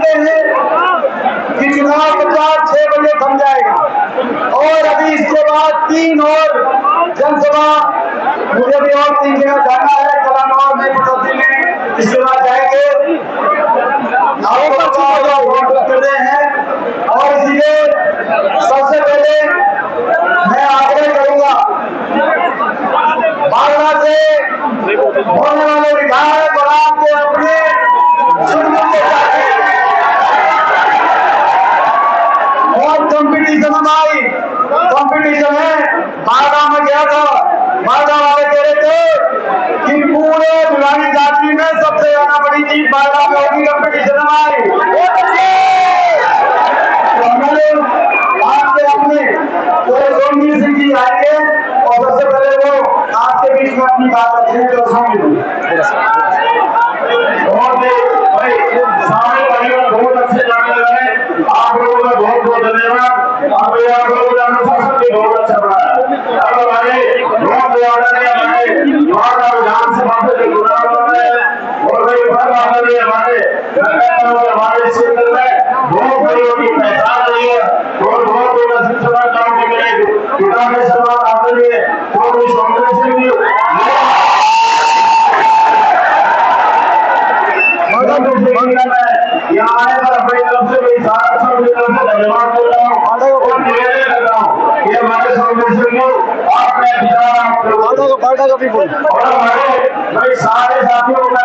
जानते हैं कि चुनाव प्रचार 6 बजे थम जाएगा और अभी इसके बाद 3 और जनसभा, मुझे भी और 3 जगह जाना है, कलानौर में, पटौदी में, इसके बाद जाएंगे। आपको वोट कर रहे हैं और इसलिए सबसे पहले मैं आग्रह करूंगा बागड़ा से होने वाले विधायक और आपके अपने और कंपटीशन है। बागड़ा में गया था, बागड़ा वाले कह रहे थे कि पूरे भिवानी जाति में सबसे ज्यादा बड़ी चीज बागड़ा में होगी, कंपटीशन हमारी। तो हमारे आपके अपने सोमवीर सिंह जी आएंगे और सबसे पहले वो आपके बीच में अपनी बात रखेंगे। तो भाई सारे परिवार बहुत अच्छे जाने लगे, आप लोगों का बहुत बहुत धन्यवाद। आप लोगों का अनुशासन भी बहुत अच्छा बनाया। अब हमारे विधानसभा से चुनाव कर रहे हैं और हमारे क्षेत्र में बहुत बड़ियों की पहचान रही है और बहुत बड़ा शिक्षा काम के लिए पिता के समान आते हुए तो कांग्रेस से भी यहाँ आए पर अपनी तरफ से भी धन्यवाद कर रहा हूँ और निवेदन कर रहा हूँ कि हमारे कांग्रेस को आपने और हमारे सारे साथियों को कह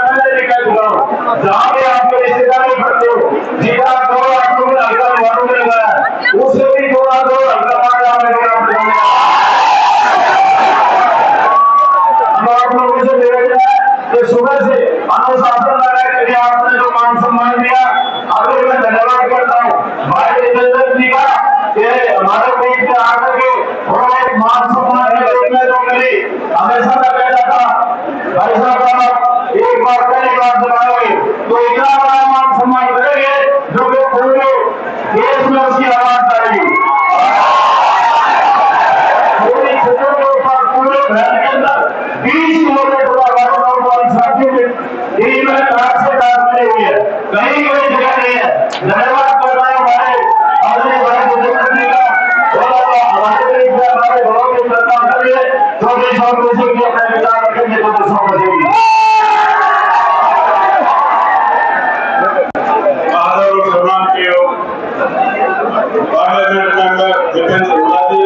चुका हूँ, जहाँ भी आपके रिश्तेदारी पड़ते हो, जीता दो आप लोगों ने हल्का मालूम नहीं लगाया, उससे भी थोड़ा दो हल्का आप लोगों से निवेदन है कि सुबह से अनुशासन लगाए कि आपने जो मान सम्मान दिया, अभी मैं धन्यवाद करता हूँ भाई जितेंद्र जी का कि हमारे बीच में आकर के थोड़ा एक मान सम्मान की जो मिली हमेशा मैं कहता था भाई साहब एक बार पहली बार बनाओगे तो इतना बड़ा मान सम्मान करेंगे जो कि पूरे देश में उसकी आवाज आएगी, पूरी क्षेत्रों के ऊपर पूरे भारत के अंदर 20 किलोमीटर मिली हुई है, कहीं कोई जगह नहीं है। धन्यवाद कर रहा हूँ हमारे बड़े बुजुर्ग जी का हमारे घरों की चर्चा करिए जो भी कांग्रेस की अपने विचार रखेंगे तो दर्शकों को देंगे। आदर और सम्मान की पार्लियामेंट मेंबर जितेंद्र हुड्डा जी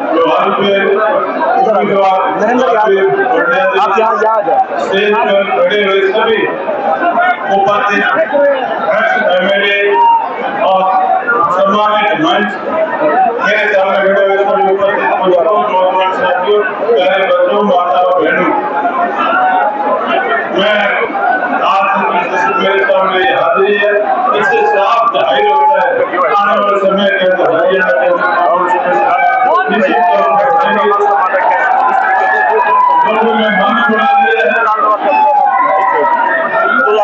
जो भारत में आप स्टेज पर खड़े हुए सभी उपाध्यक्ष एमएलए और सम्मानित मंच मेरे सामने खड़े हुए सभी उपाध्यक्ष नौजवान साथियों, प्यारे बच्चों, माता और बहनों, मैं आज मेरे सामने हाजिरी है, इससे साफ जाहिर होता है आने वाले समय के अंदर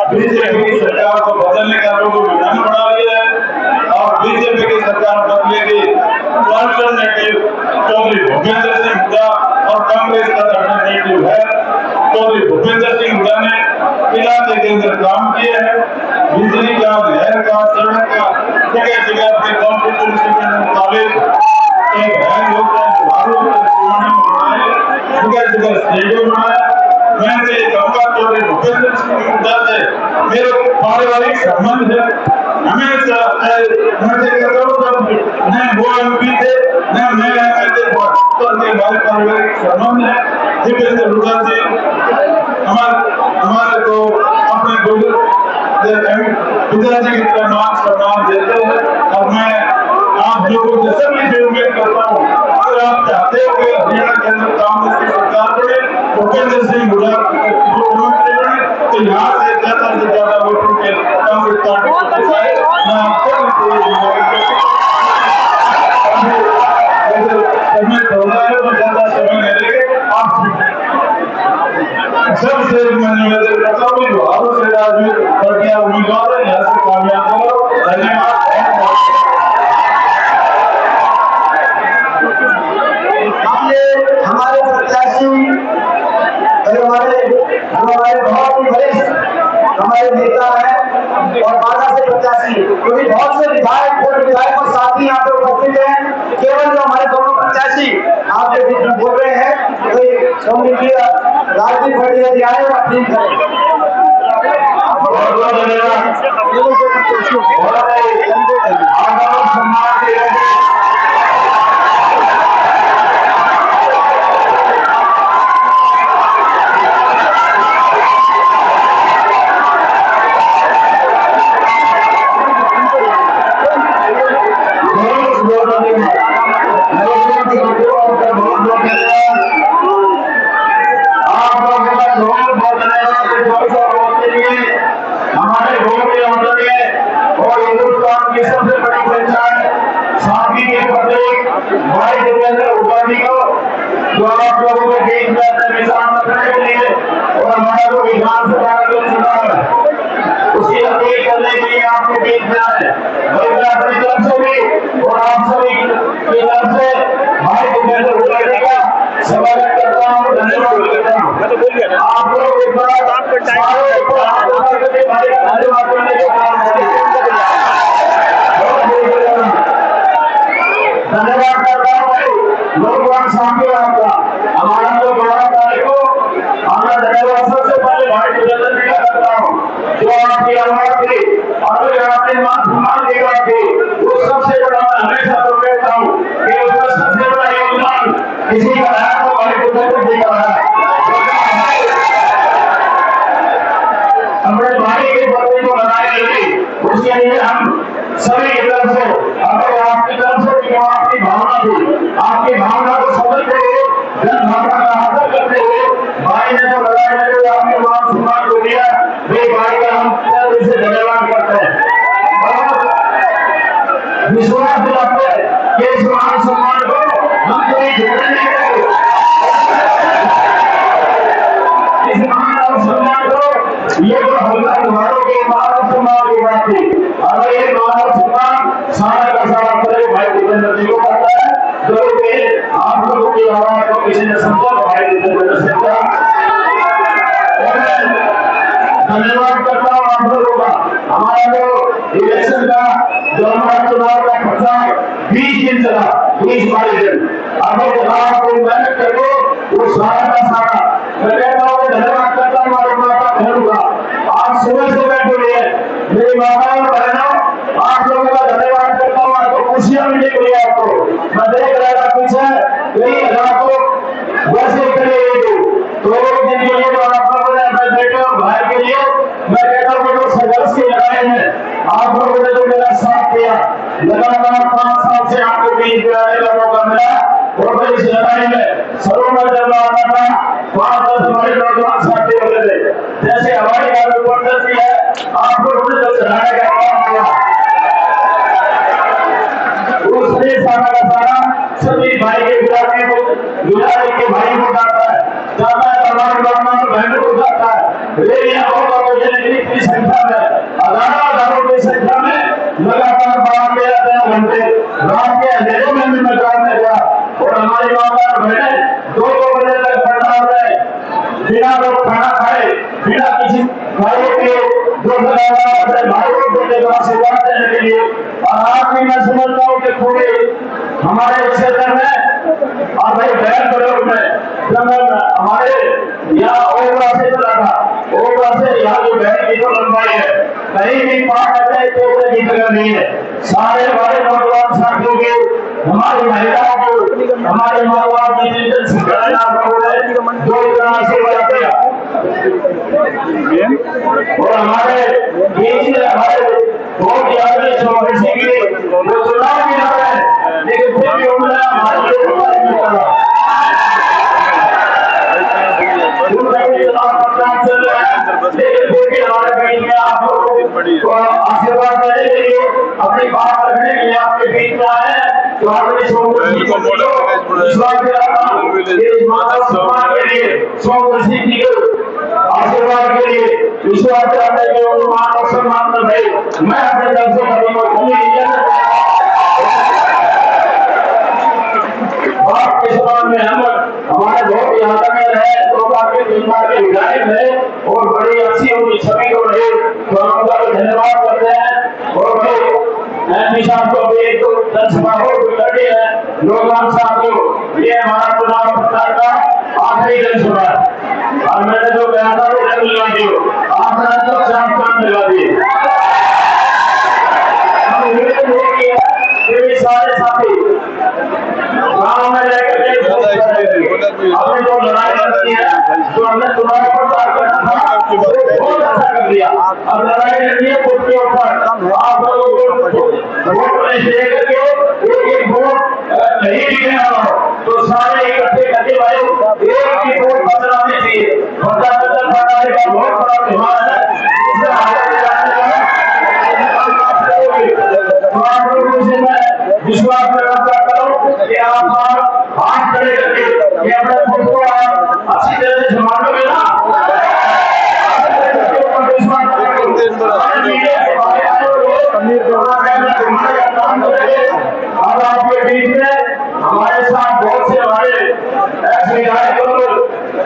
बीजेपी की सरकार को बदलने का लोगों को विधान बना लिया है और बीजेपी की सरकार बदलेगी अल्टरनेटिव चौधरी भूपेंद्र सिंह हुड्डा और कांग्रेस का अल्टरनेटिव है चौधरी भूपेंद्र सिंह हुड्डा ने इलाके के अंदर काम किए हैं, बिजली का, नहर का, सड़क का, जगह जगह अपने कॉन्स्टिट्यूंसी के मुताबिक जगह स्टेडियम बनाया। मैं तो ये कहूँगा चौधरी भूपेंद्र सिंह हुड्डा से मेरे पारिवारिक संबंध है, हमेशा न वो एमपी थे न मैं एमएलए थे, तो हमारे पारिवारिक संबंध है। दीपेंद्र हुड्डा जी हमारे को अपने पिताजी की तरह मान सम्मान देते हैं और मैं आप लोगों से सभी से उम्मीद करता हूँ अगर आप चाहते हो कि हरियाणा के अंदर कांग्रेस की सरकार बने, भूपेंद्र सिंह हुड्डा मुख्यमंत्री बने, तो यहाँ से ज्यादा वोटों के कांग्रेस पार्टी को जाए। मैं आपको ज्यादा समय नहीं लेंगे, आप सबसे मैं निवेदन करता हूँ भारत से राजनीतिक पार्टियां उम्मीदवार है, यहाँ से कामयाब करो। धन्यवाद। हमारे प्रत्याशी हमारे बहुत ही वरिष्ठ हमारे नेता हैं और बाधा से 85, क्योंकि बहुत से विधायक और साथी यहाँ पे उपस्थित हैं। केवल जो हमारे दोनों प्रत्याशी आपके बीच में बोल रहे हैं, तो राजनीतिक पार्टी यदि आए और अपील करें। हमारे गांव के अंदर और हिंदुस्तान की सबसे बड़ी पहचान साथी के प्रतीक भाई देवेंद्र उपाधि को जो आप लोगों के बीच में अपने निशान रखने के लिए और हमारा जो विधानसभा का चुनाव है उसकी अपील करने के लिए आपके बीच में आए। मैं अपनी तरफ से भी और आप सभी की तरफ से भाई देवेंद्र उपाधि का स्वागत करता हूँ, धन्यवाद करता हूँ। आप लोग एक बार धन्यवाद करता हूँ लोकवान सामने आपका। हमारा जो 12 तारीख को हमारा धन्यवाद सबसे पहले भाई देवेंद्र जी का करता हूँ, जो आपकी आवाज थी और आपने मान सम्मान की बात थी, वो सबसे बड़ा मैं हमेशा तो कहता हूँ कि उसका सबसे बड़ा योगदान किसी का है तो भाई देवेंद्र जी का है। अपने भाई के बच्चे को बनाए रखी, उसके लिए हम सभी की तरफ से अगर आपकी तरफ से जो आपकी भावना थी, आपकी भावना को समझते हुए जन भावना का आदर करते हुए भाई ने जो लड़ाई लड़े आपने मान सम्मान को दिया, वे भाई का हम दिल से धन्यवाद करते हैं और विश्वास दिलाते हैं कि इस मान सम्मान को हम कभी झूठे नहीं करेंगे। इस मान और सम्मान को ये जो हमारों के मानव सम्मान की बात थी, अगर ये मानव सम्मान सारा का सारा करे भाई देवेंद्र जी को करता है, जो कि आप लोगों की आवाज को किसी ने समझा तो भाई देवेंद्र से धन्यवाद करता हूँ आप लोगों का। हमारा जो इलेक्शन का जो हमारा चुनाव का खर्चा 20 दिन चला, 20-22 दिन, अगर आपको मेहनत करके वो सारा का सारा मैं कहता हूँ धन्यवाद करता हूँ हमारे माता बहनों का। आप सुबह से बैठे हुए मेरी माताओं और बहनों, आप लोगों का धन्यवाद करता हूँ। आपको खुशियां मिलने के लिए आपको मैं देख रहा था पीछे कई हजार को वैसे करे तो दिन के लिए तो आप लोगों ने अपने बेटे और भाई के लिए मैं कहता हूँ जो संघर्ष की लड़ाई है आप लोगों ने जो मेरा साथ दिया, लगातार 5 साल से आपके बीच रहने का मौका मिला और इस लड़ाई में सरोवर जब आता था 5-10 हमारे नौजवान साथी होते थे, जैसे हमारी गाड़ी पड़ती है आप लोगों ने जब चढ़ाने का काम किया उसने सारा का सारा सभी भाई के गुजारे के भाई को जाता है, जाता है हमारे नौजवान बहनों को जाता है, रेलियां की संख्या में हजारों की संख्या में लगातार 12-13 घंटे रात के अंधेरे में भी मैं काटने गया और हमारी माता बहनें 2-2 बजे तक पंडाल में बिना लोग खाना खाए बिना किसी भाई के जो अपने भाइयों को देकर आशीर्वाद देने के लिए। और आज भी मैं समझता हूँ कि पूरे हमारे क्षेत्र में और भाई बहन बड़ों में जब हमारे यहाँ ओबरा से चला था, ओबरा से यहाँ जो बहन की जो लंबाई है कहीं भी 5 की जगह नहीं है। सारे हमारे नौजवान साथियों के हमारी महिलाओं को हमारे माँ बाप की जो इतना आशीर्वाद दिया और हमारे बीच में हमारे बहुत ही आगे किसी के वो चुनाव भी लड़ रहे हैं लेकिन फिर भी उन्होंने हमारे लेकिन फिर भी हमारे बीच में आप लोगों को आशीर्वाद देने के लिए अपनी बात रखने के लिए आपके बीच में आए तो आपने सम्मान के लिए जी के आशीर्वाद के लिए विश्वास करने के मान और सम्मान में भाई मैं अपने तरफ से कभी में हम हमारे बहुत यहाँ तक रहे तो बाकी बीमार के विधायक है और बड़ी अच्छी उनकी छवि हो रही तो हम उनका धन्यवाद जनसभा हो लड़ी है लोग साथियों, ये हमारा चुनाव प्रचार का आखिरी जनसभा है और मैंने जो कहा था वो मिलवा दियो, आपने तो चार काम मिलवा दिए। सारे साथी गाँव में लेकर के आपने जो लड़ाई लड़ती है, जो हमने चुनाव प्रचार करना था बहुत अच्छा कर दिया। अब लड़ाई लड़नी है खुद के ऊपर, आप लोगों को वोट लेकर के एक वोट नहीं दिया तो सारे इकट्ठे करके भाई एक ही वोट बदलाने चाहिए। बदलाने का बहुत बड़ा त्योहार है, विश्वास करता हूँ कि आप हाथ खड़े करके अपने खुद को अच्छी तरह से संभालोगे ना। अब आपके बीच में हमारे साथ बहुत से हमारे एक्स विधायक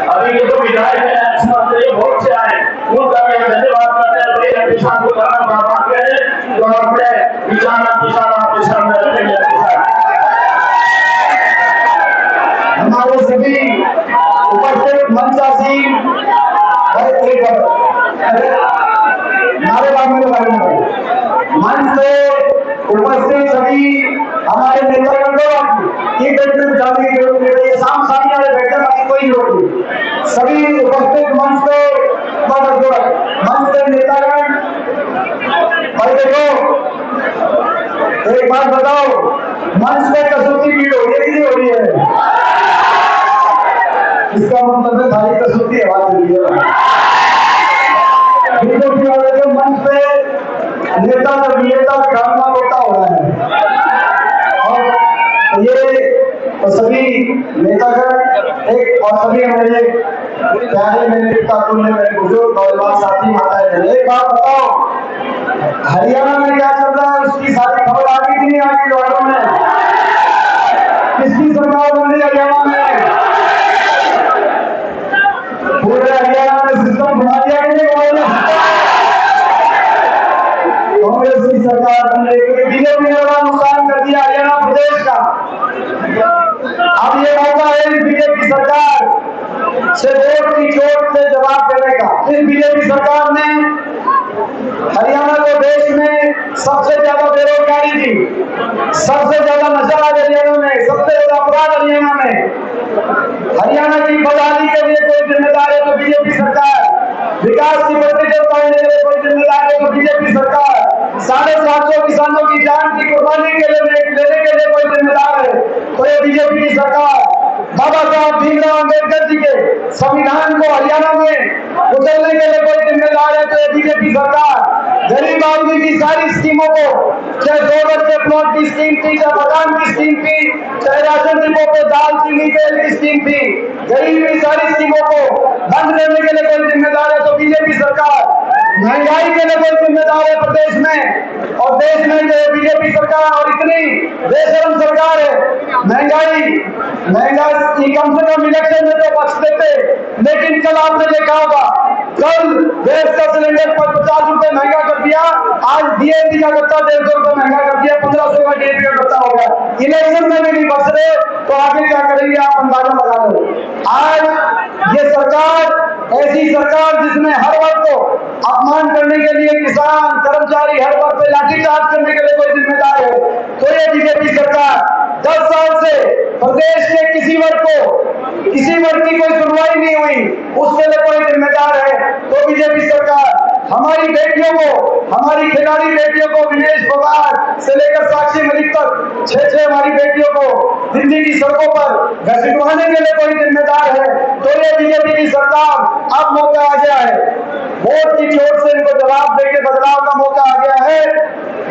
अभी के जो विधायक है बहुत से आए, उनका भी हम धन्यवाद करते हैं। किसान को करना बात करें तो अपने किसान आपके सामने रखेंगे। हमारे सभी उपस्थित मंचासी मंच पे उपस्थित सभी हमारे नेतागण को एक बैठने में जाने की जरूरत नहीं है, शाम सामने वाले बैठने बाकी कोई जरूरत नहीं। सभी उपस्थित मंच पे नेतागण भाई देखो एक बात बताओ, मंच पे कसौटी भीड़ हो रही है, हो रही है? इसका मतलब है भाई कसौटी आवाज दे रही है। मंच पे नेता अभिनेता काम होता हो रहा है और ये तो सभी नेतागण एक और सभी हमारे प्यारे मेरे मेरे बुजुर्ग नौजवान साथी माताएं, एक बात बताओ, हरियाणा में क्या चल रहा है उसकी सारी खबर आ गई कि नहीं आ गई? लोगों में किसकी सरकार बन रही है हरियाणा में? पूरे हरियाणा में सिस्टम बना दिया कि नहीं? कांग्रेस की सरकार बन रही है, बीजेपी ने बड़ा नुकसान कर दिया हरियाणा प्रदेश का। अब ये मौका है बीजेपी सरकार से वोट की चोट से जवाब देने का। इस बीजेपी सरकार ने हरियाणा को देश में सबसे ज्यादा बेरोजगारी दी, सबसे ज्यादा नशा हरियाणा में, सबसे ज्यादा अपराध हरियाणा में। हरियाणा की बदहाली के लिए कोई जिम्मेदार है तो बीजेपी सरकार, विकास की बत्ती चौपाने के लिए कोई जिम्मेदार है तो बीजेपी सरकार, 750 किसानों की जान की कुर्बानी के लिए लेने के लिए कोई जिम्मेदार है तो ये बीजेपी की सरकार। बाबा साहब भीमराव अम्बेडकर जी के संविधान को हरियाणा में कुचलने के लिए कोई जिम्मेदार है तो ये बीजेपी सरकार। गरीब आदमी की सारी स्कीमों को, चाहे 2 गज के प्लॉट की स्कीम थी, चाहे मकान की स्कीम थी, चाहे राशन डिपो पे दाल चीनी तेल की स्कीम थी, गरीब की सारी स्कीमों को बंद करने के लिए कोई जिम्मेदार है तो बीजेपी सरकार। महंगाई के लिए कोई जिम्मेदार है प्रदेश में और देश में जो बीजेपी सरकार और इतनी बेशरम सरकार है। महंगाई कम से कम इलेक्शन में तो बचते थे, लेकिन कल आपने देखा होगा, कल गैस का सिलेंडर पर 50 रुपए महंगा कर दिया, आज डीएपी का गत्ता 150 रुपए महंगा कर दिया, 1500 का डीएपी का गत्ता हो गया। इलेक्शन में भी नहीं बच रहे तो आगे क्या करेंगे आप अंदाजा लगा लो। आज ये सरकार ऐसी सरकार जिसमें हर वर्ग को अपमान करने के लिए किसान कर्मचारी हर वर्ग पे लाठीचार्ज करने के लिए कोई जिम्मेदार है तो ये बीजेपी सरकार। 10 साल से प्रदेश के किसी वर्ग की कोई सुनवाई नहीं हुई, उसके लिए कोई जिम्मेदार है तो बीजेपी सरकार। हमारी बेटियों को, हमारी खिलाड़ी बेटियों को, विनेश फोगाट से लेकर साक्षी मलिक तक 6 हमारी बेटियों को दिल्ली की सड़कों पर घसीटवाने के लिए कोई जिम्मेदार है तो ये बीजेपी की सरकार। अब मौका आ गया है, वोट की चोट से इनको जवाब देके बदलाव का मौका आ गया है।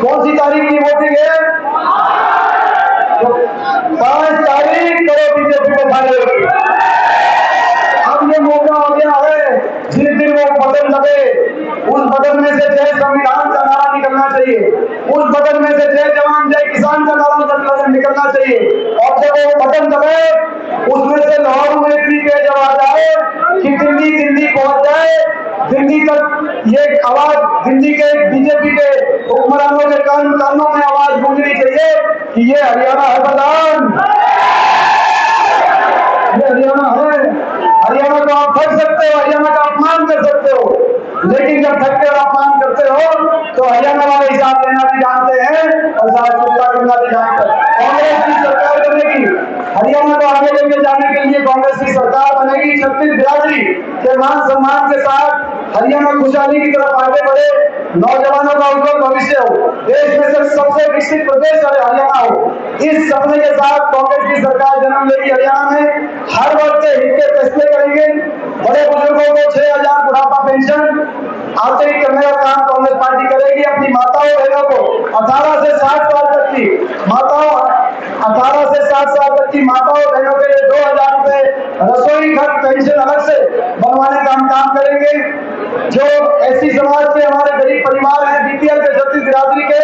कौन सी तारीख की वोटिंग है? 5 तारीख करो बीजेपी को भाई। अब ये मौका आ गया है, जिस दिन वो बटन दबे उस बटन में से जय संविधान का नारा निकलना चाहिए, उस बटन में से जय जवान जय किसान का नारा निकलना चाहिए और जब वो बटन दबे उसमें से लाहौर में इतनी तेज आवाज आए कि दिल्ली दिल्ली पहुंच जाए, दिल्ली तक ये आवाज दिल्ली के बीजेपी के हुक्मरानों के कानों में आवाज गूंजनी चाहिए कि ये हरियाणा है प्रधान, ये हरियाणा है। हरियाणा को आप ठग सकते हो, हरियाणा का अपमान कर सकते हो, लेकिन जब ठगते और अपमान करते हो तो हरियाणा वाले हिसाब लेना भी जानते हैं और साथ चुप्ता करना भी जानते हैं। कांग्रेस की सरकार बनेगी, हरियाणा को आगे लेके जाने के लिए कांग्रेस की सरकार बनेगी। छत्तीस बिरादरी के मान सम्मान के साथ हरियाणा खुशहाली की तरफ आगे बढ़े, नौजवानों का उज्जवल भविष्य हो, देश में से सबसे विकसित प्रदेश हरियाणा हो, इस सपने के साथ कांग्रेस की सरकार जन्म लेगी। हरियाणा में हर वर्ग के हित के फैसले करेंगे। बड़े बुजुर्गों को 6,000 बुढ़ापा पेंशन आंतरिक करने का काम कांग्रेस पार्टी करेगी। अपनी माताओं बहनों को 18 से 60 साल तक की माताओं बहनों के लिए 2,000 रुपए रसोई घर पेंशन अलग से बनवाने का हम काम करेंगे। जो एससी समाज के हमारे गरीब परिवार हैं, बीपीएल के छत्तीस बिरादरी के,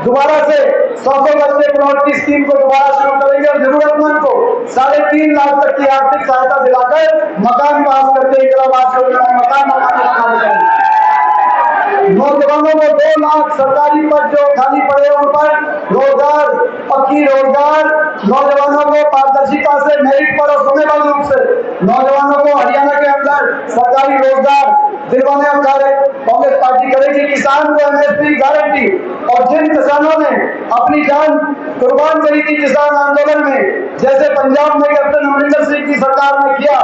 दोबारा से 100 गज के प्लॉट की स्कीम को दोबारा शुरू करेंगे और जरूरतमंद को 3.5 लाख तक की आर्थिक सहायता दिलाकर मकान पास करके इंदिरावास योजना में मकान बनाने का काम करेंगे। नौजवानों को 2 लाख सरकारी पद जो खाली पड़े उन पर रोजगार, पक्की रोजगार, नौजवानों को पारदर्शिता से मेरिट पर और समयबद्ध रूप से नौजवानों को हरियाणा के अंदर सरकारी रोजगार दिलवाने का कार्य कांग्रेस पार्टी करेगी। किसान को एमएसपी गारंटी, और जिन किसानों ने अपनी जान कुर्बान करी थी किसान आंदोलन में, जैसे पंजाब में कैप्टन अमरिंदर सिंह की सरकार ने किया,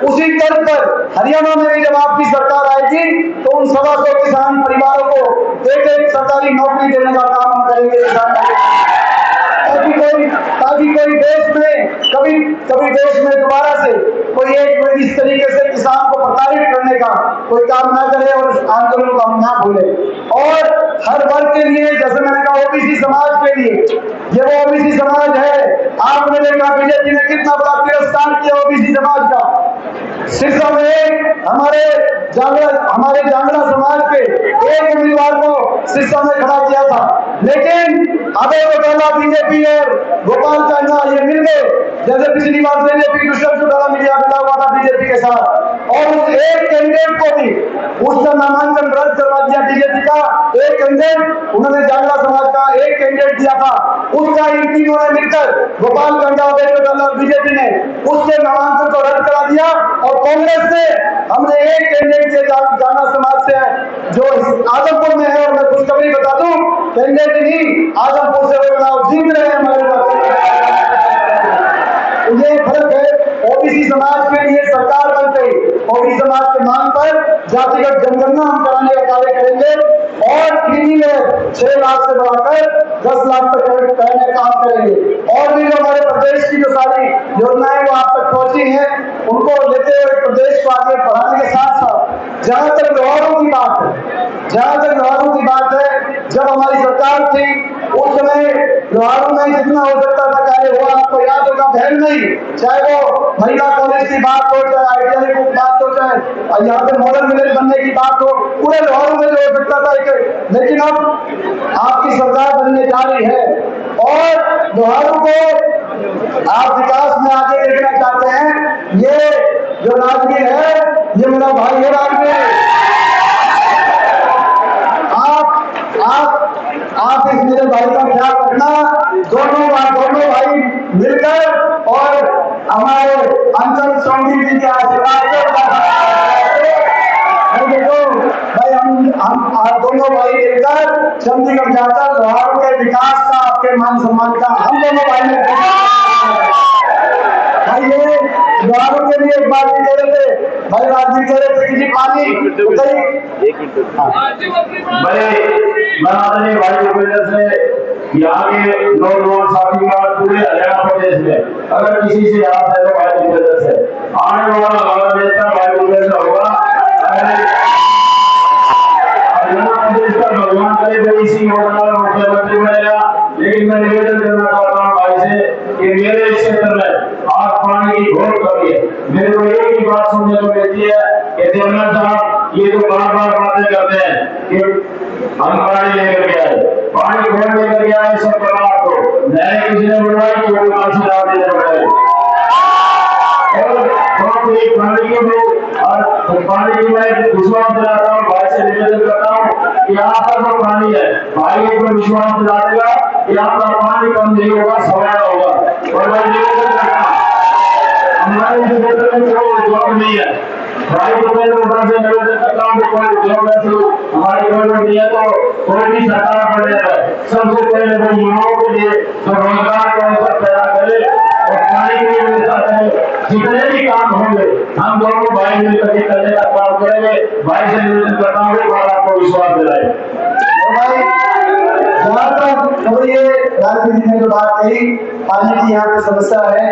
उसी तर्ज पर हरियाणा में भी जब आपकी सरकार आएगी तो उन 125 किसान परिवारों को एक सरकारी नौकरी देने का काम हम करेंगे। ताकि कोई देश में कभी देश में दोबारा से कोई एक इस तरीके से किसान को प्रताड़ित करने का कोई काम ना करे और उस आंदोलन को हम ना भूले। और हर वर्ग के लिए, जैसे मैंने कहा ओबीसी समाज के लिए, ये वो ओबीसी समाज है, आपने देखा बीजेपी ने कितना बड़ा तिरस्कार किया ओबीसी समाज का। सिरसा में हमारे जांगड़ा समाज के एक उम्मीदवार को सिरसा में खड़ा किया था, लेकिन अबे चौटाला बीजेपी और गोपाल कांडा ये मिल गए, जैसे पिछली बार बीजेपी दुष्यंत चौटाला मिला हुआ था बीजेपी के साथ, और उस एक कैंडिडेट को भी उसका नामांकन रद्द करवा दिया। बीजेपी का एक कैंडिडेट, उन्होंने जांगड़ा समाज का एक कैंडिडेट दिया था, उसका इन तीनों ने मिलकर गोपाल कांडा, अबे चौटाला, बीजेपी ने उसके नामांकन को रद्द करा दिया। और कांग्रेस से हमने एक कैंडिडेट के जांगड़ा समाज से जो आजमपुर में है, और मैं खुशखबरी बता दूं, कैंडिडेट नहीं आजमपुर से वो चुनाव जीत रहे हैं हमारे ये फर्क है। ओबीसी समाज के लिए सरकार बन गई, ओबीसी समाज के मांग पर जातिगत जनगणना हम कराने का कार्य करेंगे और कृषि में 6 लाख से बढ़ाकर 10 लाख तक करने का काम करेंगे। और भी जो हमारे प्रदेश की जो सारी योजनाएं वो आप तक पहुंची हैं, उनको लेते हुए प्रदेश को आगे बढ़ाने के साथ साथ जहां तक व्यवहारों की बात है, जब हमारी सरकार थी उस समय व्यवहारों में जितना हो सकता था कार्य हुआ। आपको याद होगा बहन नहीं, चाहे वो महिला कॉलेज की बात हो, चाहे आईटीआई की बात हो, चाहे यहाँ पे मॉडल विलेज बनने की बात हो, पूरे व्यवहारों में जो हो सकता था लेकिन अब आपकी सरकार बनने जा रही है और व्यवहारों को आप विकास में आगे देखना चाहते हैं। ये जो राजगीर है, ये मेरा भाई है राजगीर। आप इस मेरे भाई का ख्याल रखना, दोनों भाई मिलकर और हमारे अंचल चौधरी जी के आशीर्वाद से भाई हम दोनों भाई मिलकर चंडीगढ़ जाकर लोहारों के विकास का, आपके मान सम्मान का हम दोनों भाई ने भाई ये लोहारों के लिए एक बात भी कह रहे थे, भाई राजनीति कह रहे थे कि जी पानी बड़े बनाने भाई भूपेंद्र से यहाँ के नौजवान साथी का पूरे हरियाणा प्रदेश में अगर किसी से याद है तो भाई भूपेंद्र से आने वाला हमारा नेता भाई भूपेंद्र होगा। हरियाणा प्रदेश का भगवान करे तो इसी योजना में मुख्यमंत्री बनेगा। लेकिन मैं निवेदन करना चाहता हूँ भाई से कि मेरे क्षेत्र में आज पानी की बहुत कमी है। मेरे को एक ही बात सुनने को मिलती है कि देवनाथ साहब ये तो बार बातें करते हैं कि हम पानी लेकर के आए, पानी कौन लेकर के आए, सब पता आपको। नहरें किसी ने बनवाई तो वो काशी देने पड़े और पानी के तो पानी की मैं विश्वास दिलाता हूँ, भाई से निवेदन करता हूँ कि आपका जो पानी है भाई एक विश्वास दिला देगा कि आपका पानी कम नहीं होगा, सवाया होगा। और मैं निवेदन करता हूँ हमारे निवेदन में कोई जवाब नहीं है भाई, तो मैं उधर से निवेदन करता हूँ कि कोई जॉब ऐसी हमारी गवर्नमेंट नहीं है तो कोई भी सरकार बने रहे, सबसे पहले वो युवाओं के लिए जो रोजगार का अवसर पैदा करे और पानी की व्यवस्था करे। जितने भी काम होंगे हम दोनों भाई मिलकर के करने का काम करेंगे। भाई से निवेदन करता हूँ कि बात आपको विश्वास दिलाए। भाई जहाँ तक तो ये राजनीति ने जो बात कही, पानी की यहाँ पे समस्या है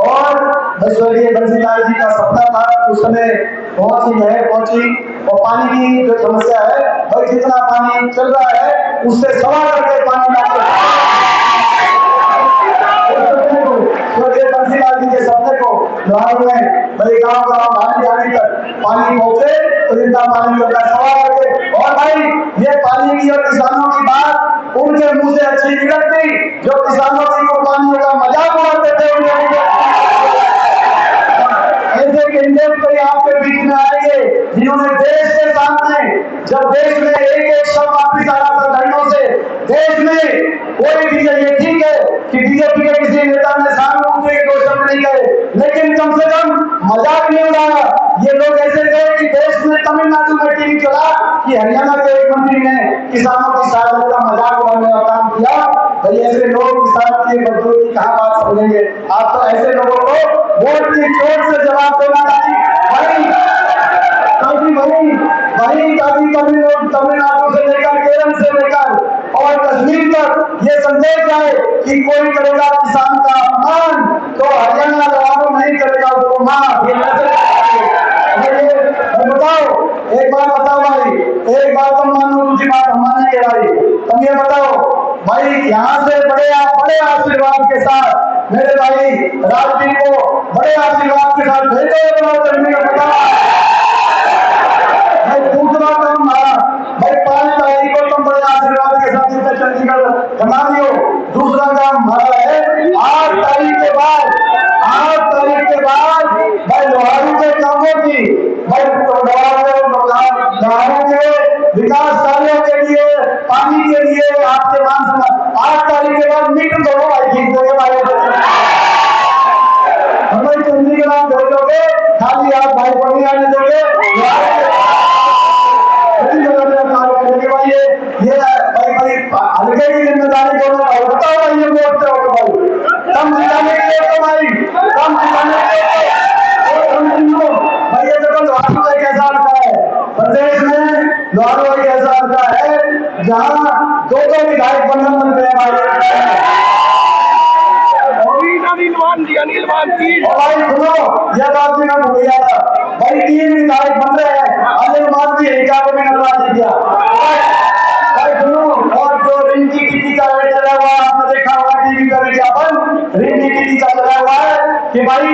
और स्वर्गीय बंसीलाल जी का सपना था, उस समय बहुत सी नहर पहुंची और पानी की जो समस्या है भाई जितना पानी चल रहा है उससे सवा करके पानी स्वर्गीय बंसीलाल जी के सपने को लोहारू में भाई गाँव गाँव धान जाने तक पानी पहुंचे तो जितना पानी चल रहा है सवा करके। और भाई ये पानी की और किसानों की बात उनके मुंह से अच्छी नहीं लगती, जो किसानों की कुर्बानियों का मजाक उड़ाते थे ऐसे कैंडिडेट कोई आपके बीच में आएंगे जिन्होंने देश के सामने, जब देश में एक एक शब्द वापिस आ रहा था धरनों से, देश में कोई भी ये ठीक है कि बीजेपी के किसी नेता ने सामने उठे के 2 शब्द नहीं कहे, लेकिन कम से कम मजाक नहीं उड़ाया। ये लोग ऐसे थे कि देश में तमिलनाडु में टीवी चला कि हरियाणा के एक मंत्री ने किसानों की सहायता का मजाक उड़ाने का काम किया। भाई ऐसे लोग किसानों की मजदूर की कहाँ बात समझेंगे। आप तो ऐसे लोगों को वोट की चोट से जवाब देना चाहिए कभी तमिलनाडु से लेकर केरल से लेकर और कश्मीर तक ये संदेश जाए कि कोई करेगा किसान का अपमान तो हरियाणा जवाब नहीं करेगा उसको मार। बताओ एक बात बताओ भाई, एक बात तुम मानो दूसरी बात हम मानेंगे भाई। तुम ये बताओ भाई यहाँ से बड़े आशीर्वाद के साथ मेरे भाई राजदीप को बड़े आशीर्वाद के साथ भेजो भाई। दूसरा काम हमारा भाई 5 तारीख को तुम बड़े आशीर्वाद के साथ चंडीगढ़ बना दियो। दूसरा काम हमारा है 8 तारीख के बाद भाई लोहारू के कामों की भाई लोहारू के विकास कार्यों के लिए, पानी के लिए आपके मान सम्मान 8 तारीख के बाद मीटिंग करो भाई, ठीक दोगे भाई हमें चंडीगढ़ आप भेजोगे, खाली आप भाई को नहीं आने दोगे ये भाई हल्के की जिम्मेदारी को बताओ भाई। ये बोलते हो तो भाई कम जिताने के लिए तो भाई कम जिताने के लिए भाई ये देखो लोहारू एक ऐसा हल्का है प्रदेश में, लोहारू एक ऐसा हल्का है जहाँ 2 विधायक बनने बन गए भाई सुनो यह बात भी मैं भूल गया था भाई 3 विधायक बन रहे हैं, अनिल मान भी एकाको में नजर दिया भाई सुनो। और जो रिंकी टीटी का रेट चला हुआ है आपने देखा होगा टीवी का विज्ञापन रिंकी टीटी का चला हुआ है कि भाई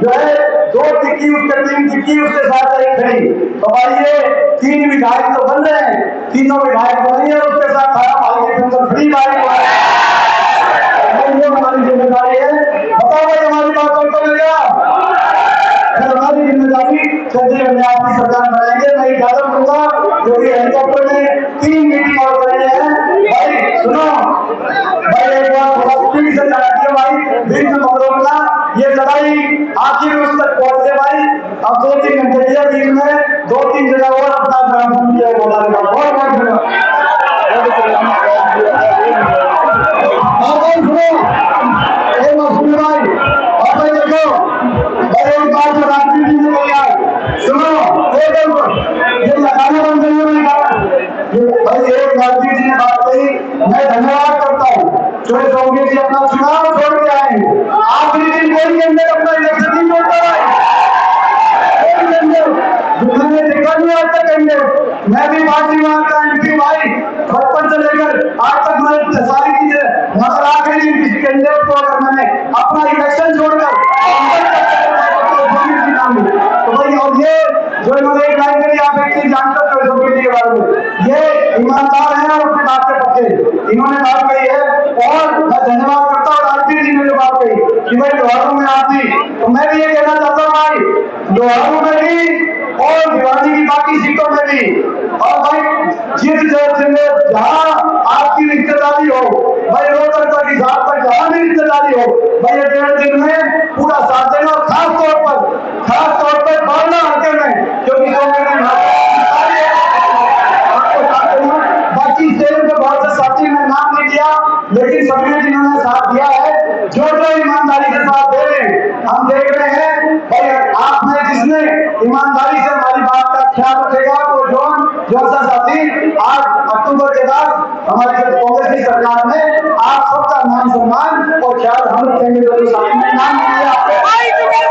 जो है 2 टिक्की उसके 3 टिक्की उसके साथ एक खड़ी, तो भाई ये 3 विधायक तो बन रहे हैं, तीनों विधायक बनी है उसके साथ फ्री गाड़ी हमारी जिम्मेदारी है। बताओ भाई हमारी बात तो मिलेगा हमारी जिम्मेदारी चंडीगढ़ में आपकी सरकार बनाएंगे। मैं इजाजत दूंगा जो कि हेलीकॉप्टर में 3 मीटिंग और करनी है भाई। सुनो भाई एक बार थोड़ा स्पीड से चला दिया भाई, बीच में मत रोकना, ये लड़ाई आखिर उस तक पहुंचे भाई। अब 2-3 घंटे दिया दिन में 2-3 जगह और अपना ग्राम किया बोला मैं धन्यवाद करता हूँ जो योगी जी अपना चुनाव छोड़ के आए हैं। आखिरी दिन कोई कैंडिडेट अपना इलेक्शन नहीं छोड़ता मैंने देखा नहीं आज तक कैंडिडेट। मैं भी पार्टी वहां का एमपी भाई बचपन से लेकर आज तक मैं सारी चीजें मगर आखिरी किसी कैंडिडेट को अगर मैंने अपना इलेक्शन छोड़कर तो भाई और ये जो इन्होंने एक लाइन करी आप एक चीज जानते हो योगी जी के बारे में, ये ईमानदार है और अपनी बात के पक्के इन्होंने बात कही है। और मैं धन्यवाद करता हूँ राजदीप जी ने जो बात कही कि भाई लोहारू में आप थी, तो मैं भी ये कहना चाहता हूँ भाई लोहारू में भी और भिवानी की बाकी सीटों में भी। और भाई जिस जगह जहां आपकी रिश्तेदारी हो, भाई रोहतक तक हिसाब तक जहां भी रिश्तेदारी हो, भाई 1.5 दिन में पूरा साथ देना। और खास तौर पर बावला हल्के में, क्योंकि 2 महीने बाकी स्टेट में बहुत से साथी ने नाम नहीं दिया, लेकिन सबने जिन्होंने साथ दिया है, जो ईमानदारी से साथ दे रहे हैं, हम देख रहे हैं भाई आपने जिसने ईमानदारी से हमारी बात का ख्याल रखेगा तो जो सा साथी 8 अक्टूबर के बाद हमारी कांग्रेस की सरकार में आप सबका मान सम्मान और ख्याल हम रखेंगे। जो साथी ने नाम दिया